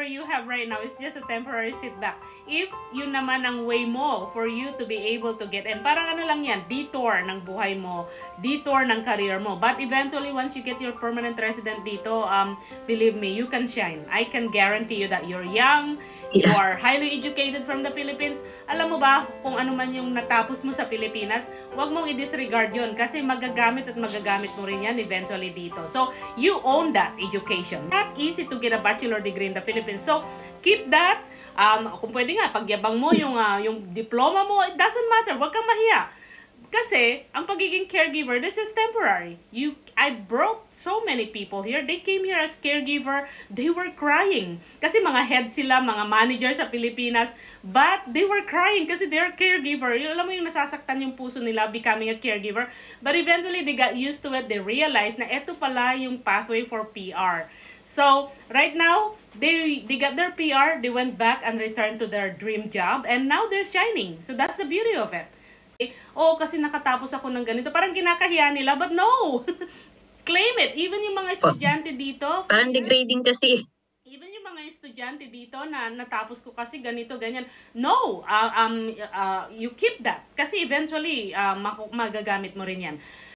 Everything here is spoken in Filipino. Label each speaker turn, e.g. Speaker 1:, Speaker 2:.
Speaker 1: you have right now is just a temporary setback. If yun naman ang way mo for you to be able to get, and parang ano lang yan, detour ng buhay mo, detour ng career mo. But eventually, once you get your permanent resident dito, believe me, you can shine. I can guarantee you that you're young, you are highly educated from the Philippines. Alam mo ba, kung ano man yung natapos mo sa Pilipinas, wag mong i-disregard yun kasi magagamit at magagamit mo rin yan eventually dito. So, you own that education. Not easy to get a bachelor degree in the Philippines. So, keep that. Kung pwede nga, pagyabang mo yung diploma mo, it doesn't matter. Huwag kang mahiya. Kasi, ang pagiging caregiver, this is temporary. I brought so many people here. They came here as caregiver. They were crying. Kasi mga head sila, mga manager sa Pilipinas. But they were crying kasi they're caregiver. Alam mo yung nasasaktan yung puso nila becoming a caregiver. But eventually, they got used to it. They realized na eto pala yung pathway for PR. So, right now, they got their PR. They went back and returned to their dream job. And now they're shining. So, that's the beauty of it. Oh, kasi nakatapos ako ng ganito. Parang kinakahiya nila, but no! Claim it. Even yung mga estudyante dito.
Speaker 2: Parang degrading kasi.
Speaker 1: Even yung mga estudyante dito na natapos ko kasi ganito, ganyan. No! You keep that. Kasi eventually, magagamit mo rin yan.